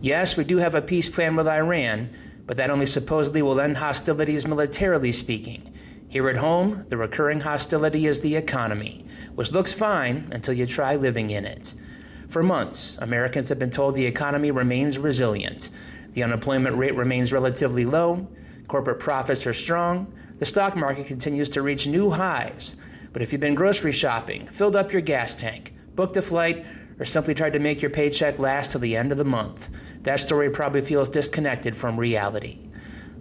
Yes, we do have a peace plan with Iran, but that only supposedly will end hostilities militarily speaking. Here at home, the recurring hostility is the economy, which looks fine until you try living in it. For months, Americans have been told the economy remains resilient. The unemployment rate remains relatively low, corporate profits are strong, the stock market continues to reach new highs. But if you've been grocery shopping, filled up your gas tank, booked a flight, or simply tried to make your paycheck last till the end of the month, that story probably feels disconnected from reality.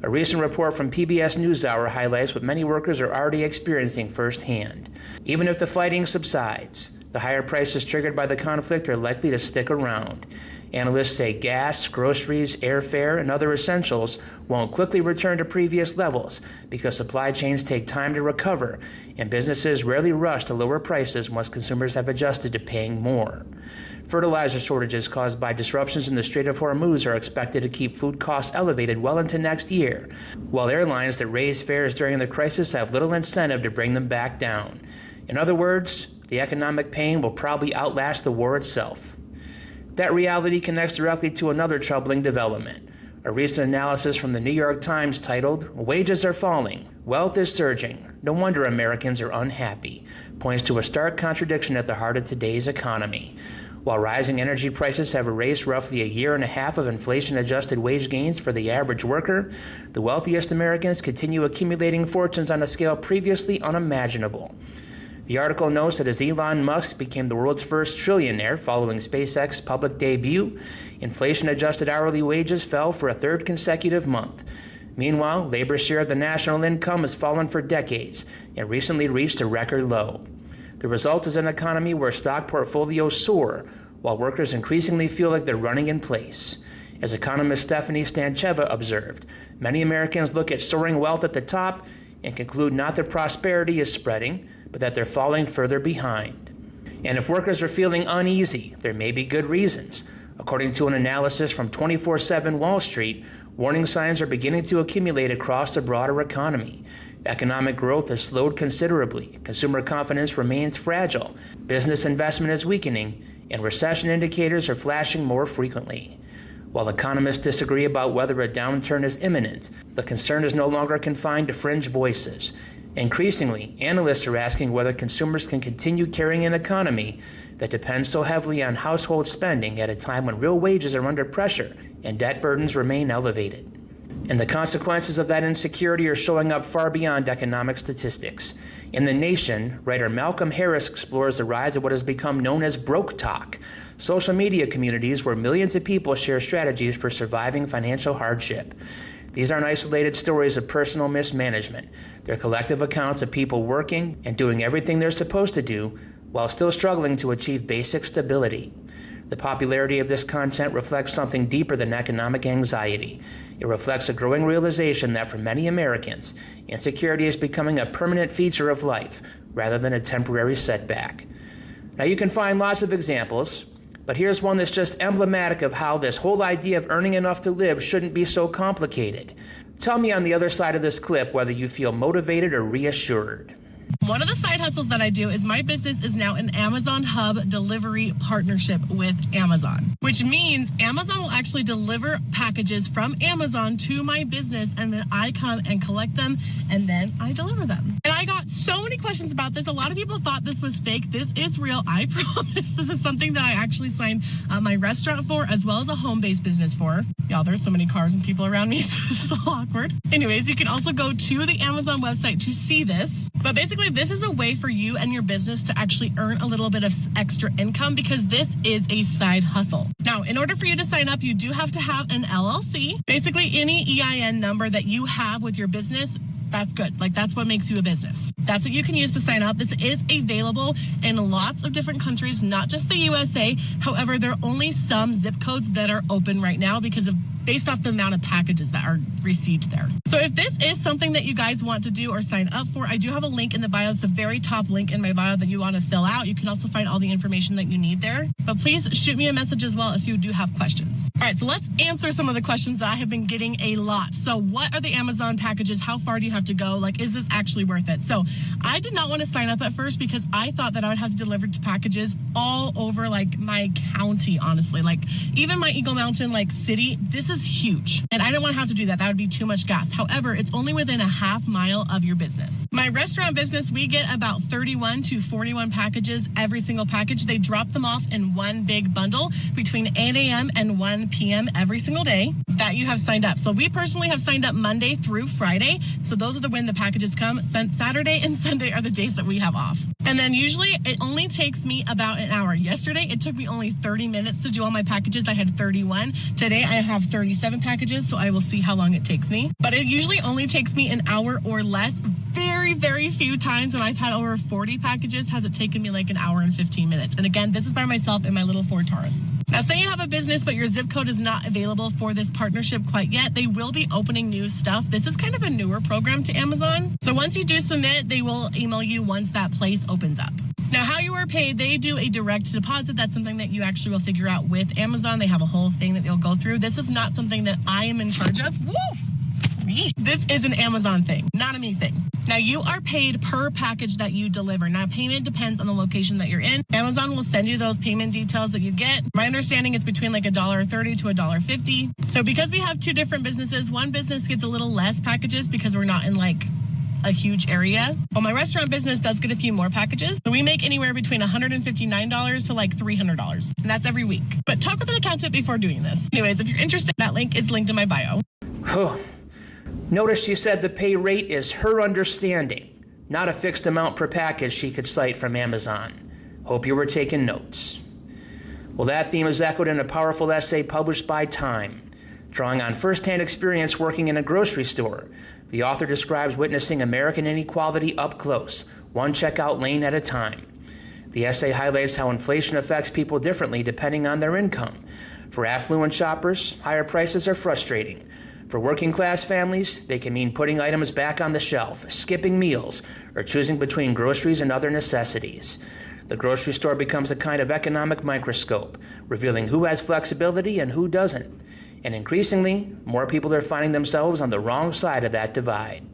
A recent report from PBS NewsHour highlights what many workers are already experiencing firsthand. Even if the fighting subsides, the higher prices triggered by the conflict are likely to stick around. Analysts say gas, groceries, airfare, and other essentials won't quickly return to previous levels because supply chains take time to recover and businesses rarely rush to lower prices once consumers have adjusted to paying more. Fertilizer shortages caused by disruptions in the Strait of Hormuz are expected to keep food costs elevated well into next year, while airlines that raise fares during the crisis have little incentive to bring them back down. In other words, the economic pain will probably outlast the war itself. That reality connects directly to another troubling development. A recent analysis from the New York Times titled, "Wages Are Falling, Wealth is Surging, No Wonder Americans Are Unhappy," points to a stark contradiction at the heart of today's economy. While rising energy prices have erased roughly a year and a half of inflation-adjusted wage gains for the average worker, the wealthiest Americans continue accumulating fortunes on a scale previously unimaginable. The article notes that as Elon Musk became the world's first trillionaire following SpaceX's public debut, inflation-adjusted hourly wages fell for a third consecutive month. Meanwhile, labor's share of the national income has fallen for decades and recently reached a record low. The result is an economy where stock portfolios soar, while workers increasingly feel like they're running in place. As economist Stephanie Stancheva observed, many Americans look at soaring wealth at the top and conclude not that prosperity is spreading, but that they're falling further behind. And if workers are feeling uneasy, there may be good reasons. According to an analysis from 24/7 Wall Street, warning signs are beginning to accumulate across the broader economy. Economic growth has slowed considerably, consumer confidence remains fragile, business investment is weakening, and recession indicators are flashing more frequently. While economists disagree about whether a downturn is imminent, the concern is no longer confined to fringe voices. Increasingly, analysts are asking whether consumers can continue carrying an economy that depends so heavily on household spending at a time when real wages are under pressure and debt burdens remain elevated. And the consequences of that insecurity are showing up far beyond economic statistics. In The Nation, writer Malcolm Harris explores the rise of what has become known as broke talk, social media communities where millions of people share strategies for surviving financial hardship. These aren't isolated stories of personal mismanagement. They're collective accounts of people working and doing everything they're supposed to do while still struggling to achieve basic stability. The popularity of this content reflects something deeper than economic anxiety. It reflects a growing realization that for many Americans, insecurity is becoming a permanent feature of life rather than a temporary setback. Now you can find lots of examples, but here's one that's just emblematic of how this whole idea of earning enough to live shouldn't be so complicated. Tell me on the other side of this clip whether you feel motivated or reassured. One of the side hustles that I do is my business is now an Amazon Hub delivery partnership with Amazon, which means Amazon will actually deliver packages from Amazon to my business, and then I come and collect them, and then I deliver them. And I got so many questions about this. A lot of people thought this was fake. This is real. I promise. This is something that I actually signed my restaurant for, as well as a home-based business for. Y'all, there's so many cars and people around me, so this is a little awkward. Anyways, you can also go to the Amazon website to see this. But basically, this is a way for you and your business to actually earn a little bit of extra income because this is a side hustle. Now, in order for you to sign up, you do have to have an LLC. Basically, any EIN number that you have with your business, that's good. Like, that's what makes you a business. That's what you can use to sign up. This is available in lots of different countries, not just the USA. However, there are only some zip codes that are open right now because of based off the amount of packages that are received there. So if this is something that you guys want to do or sign up for, I do have a link in the bio. It's the very top link in my bio that you want to fill out. You can also find all the information that you need there. But please shoot me a message as well if you do have questions. All right, so let's answer some of the questions that I have been getting a lot. So what are the Amazon packages? How far do you have to go? Like, is this actually worth it? So I did not want to sign up at first because I thought that I would have to deliver to packages all over like my county, honestly. Like even my Eagle Mountain like city, this is huge. And I don't want to have to do that. That would be too much gas. However, it's only within a half mile of your business. My restaurant business, we get about 31 to 41 packages every single package. They drop them off in one big bundle between 8 a.m. and 1 p.m. every single day that you have signed up. So we personally have signed up Monday through Friday. So those are when the packages come. Saturday and Sunday are the days that we have off. And then usually it only takes me about an hour. Yesterday, it took me only 30 minutes to do all my packages. I had 31. Today, I have 37 packages, so I will see how long it takes me. But it usually only takes me an hour or less. Very, very few times when I've had over 40 packages has it taken me like an hour and 15 minutes. And again, this is by myself in my little Ford Taurus. Now, say you have a business, but your zip code is not available for this partnership quite yet. They will be opening new stuff. This is kind of a newer program to Amazon. So once you do submit, they will email you once that place opens up. Now, how you are paid, they do a direct deposit. That's something that you actually will figure out with Amazon. They have a whole thing that they'll go through. This is not something that I am in charge of. Woo! This is an Amazon thing, not a me thing. Now, you are paid per package that you deliver. Now, payment depends on the location that you're in. Amazon will send you those payment details that you get. My understanding is between like $1.30 to $1.50. So because we have two different businesses, one business gets a little less packages because we're not in like a huge area. Well, my restaurant business does get a few more packages. So we make anywhere between $159 to like $300. And that's every week. But talk with an accountant before doing this. Anyways, if you're interested, that link is linked in my bio. Notice she said the pay rate is her understanding, not a fixed amount per package she could cite from Amazon. Hope you were taking notes. Well, that theme is echoed in a powerful essay published by Time. Drawing on firsthand experience working in a grocery store, the author describes witnessing American inequality up close, one checkout lane at a time. The essay highlights how inflation affects people differently depending on their income. For affluent shoppers, higher prices are frustrating. For working class families, they can mean putting items back on the shelf, skipping meals, or choosing between groceries and other necessities. The grocery store becomes a kind of economic microscope, revealing who has flexibility and who doesn't. And increasingly, more people are finding themselves on the wrong side of that divide.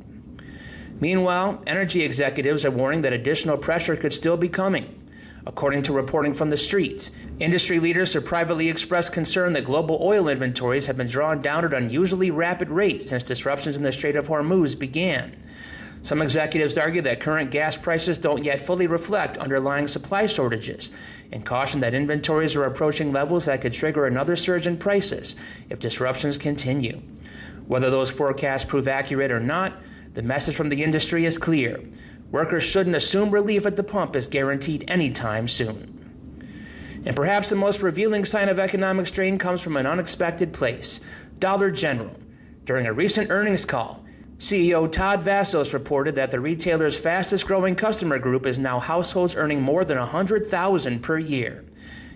Meanwhile, energy executives are warning that additional pressure could still be coming. According to reporting from the streets, industry leaders have privately expressed concern that global oil inventories have been drawn down at unusually rapid rates since disruptions in the Strait of Hormuz began. Some executives argue that current gas prices don't yet fully reflect underlying supply shortages and caution that inventories are approaching levels that could trigger another surge in prices if disruptions continue. Whether those forecasts prove accurate or not, the message from the industry is clear. Workers shouldn't assume relief at the pump is guaranteed anytime soon. And perhaps the most revealing sign of economic strain comes from an unexpected place, Dollar General. During a recent earnings call, CEO Todd Vasos reported that the retailer's fastest growing customer group is now households earning more than $100,000 per year.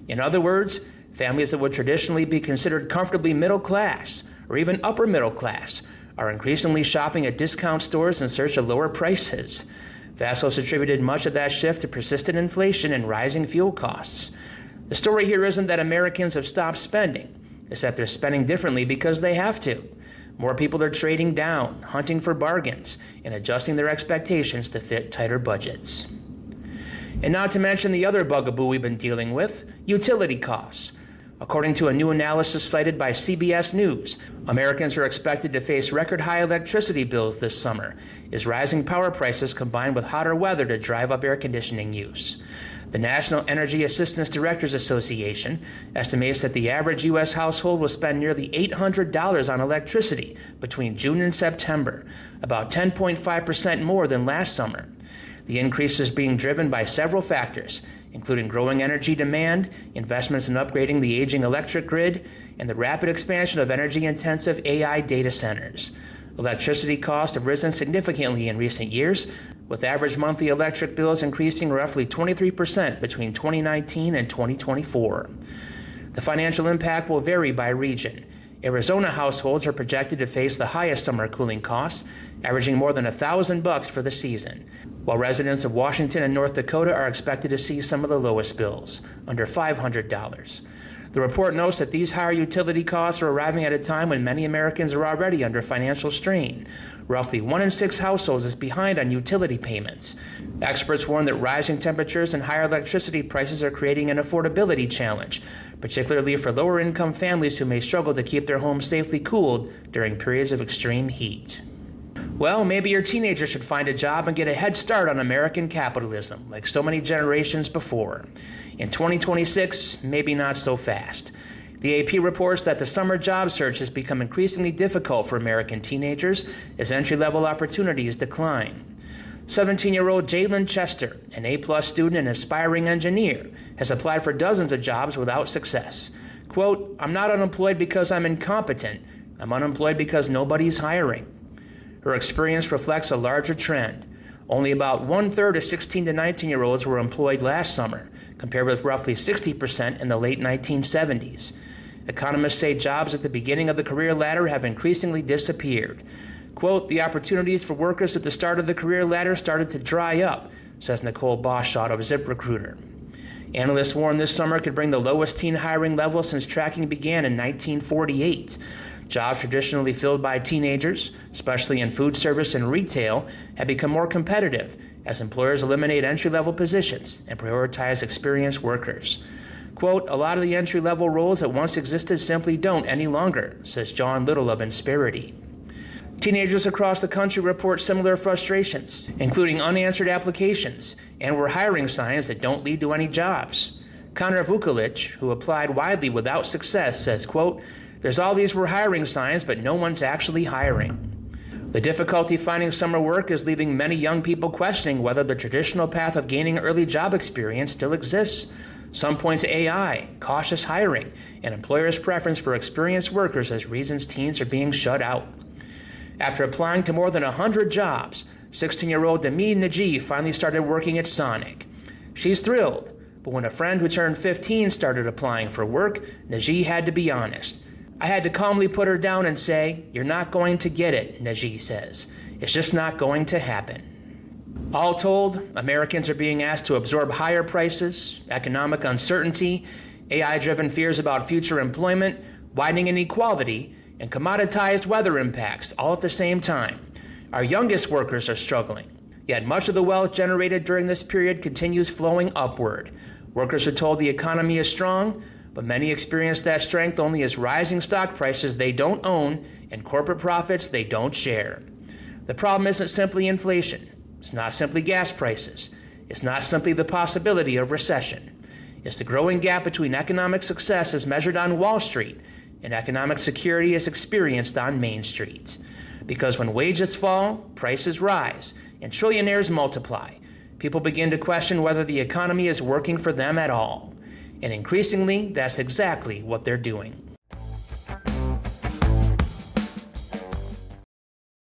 In other words, families that would traditionally be considered comfortably middle class or even upper middle class are increasingly shopping at discount stores in search of lower prices. Vasos attributed much of that shift to persistent inflation and rising fuel costs. The story here isn't that Americans have stopped spending, it's that they're spending differently because they have to. More people are trading down, hunting for bargains, and adjusting their expectations to fit tighter budgets. And not to mention the other bugaboo we've been dealing with, utility costs. According to a new analysis cited by CBS News, Americans are expected to face record-high electricity bills this summer, as rising power prices combine with hotter weather to drive up air conditioning use. The National Energy Assistance Directors Association estimates that the average U.S. household will spend nearly $800 on electricity between June and September, about 10.5% more than last summer. The increase is being driven by several factors, including growing energy demand, investments in upgrading the aging electric grid, and the rapid expansion of energy-intensive AI data centers. Electricity costs have risen significantly in recent years, with average monthly electric bills increasing roughly 23% between 2019 and 2024. The financial impact will vary by region. Arizona households are projected to face the highest summer cooling costs, averaging more than $1,000 for the season, while residents of Washington and North Dakota are expected to see some of the lowest bills, under $500. The report notes that these higher utility costs are arriving at a time when many Americans are already under financial strain. Roughly 1 in 6 households is behind on utility payments. Experts warn that rising temperatures and higher electricity prices are creating an affordability challenge, particularly for lower-income families who may struggle to keep their homes safely cooled during periods of extreme heat. Well, maybe your teenager should find a job and get a head start on American capitalism, like so many generations before. In 2026, maybe not so fast. The AP reports that the summer job search has become increasingly difficult for American teenagers as entry-level opportunities decline. 17-year-old Jalen Chester, an A-plus student and aspiring engineer, has applied for dozens of jobs without success. Quote, "I'm not unemployed because I'm incompetent. I'm unemployed because nobody's hiring." Her experience reflects a larger trend. Only about 1/3 of 16 to 19-year-olds were employed last summer, compared with roughly 60% in the late 1970s. Economists say jobs at the beginning of the career ladder have increasingly disappeared. Quote, "The opportunities for workers at the start of the career ladder started to dry up," says Nicole Boschott of ZipRecruiter. Analysts warn this summer could bring the lowest teen hiring level since tracking began in 1948. Jobs traditionally filled by teenagers, especially in food service and retail, have become more competitive as employers eliminate entry-level positions and prioritize experienced workers. Quote, "A lot of the entry-level roles that once existed simply don't any longer," says John Little of Insperity. Teenagers across the country report similar frustrations, including unanswered applications and we're hiring signs that don't lead to any jobs. Connor Vukolich, who applied widely without success, says, quote, "There's all these we're hiring signs, but no one's actually hiring." The difficulty finding summer work is leaving many young people questioning whether the traditional path of gaining early job experience still exists. Some point to AI, cautious hiring, and employers' preference for experienced workers as reasons teens are being shut out. After applying to more than 100 jobs, 16-year-old Demi Najee finally started working at Sonic. She's thrilled, but when a friend who turned 15 started applying for work, Najee had to be honest. "I had to calmly put her down and say, 'You're not going to get it,'" Najee says. "It's just not going to happen." All told, Americans are being asked to absorb higher prices, economic uncertainty, AI-driven fears about future employment, widening inequality, and commoditized weather impacts all at the same time. Our youngest workers are struggling, yet much of the wealth generated during this period continues flowing upward. Workers are told the economy is strong, but many experience that strength only as rising stock prices they don't own and corporate profits they don't share. The problem isn't simply inflation. It's not simply gas prices. It's not simply the possibility of recession. It's the growing gap between economic success as measured on Wall Street and economic security as experienced on Main Street. Because when wages fall, prices rise, and trillionaires multiply, people begin to question whether the economy is working for them at all. And increasingly, that's exactly what they're doing.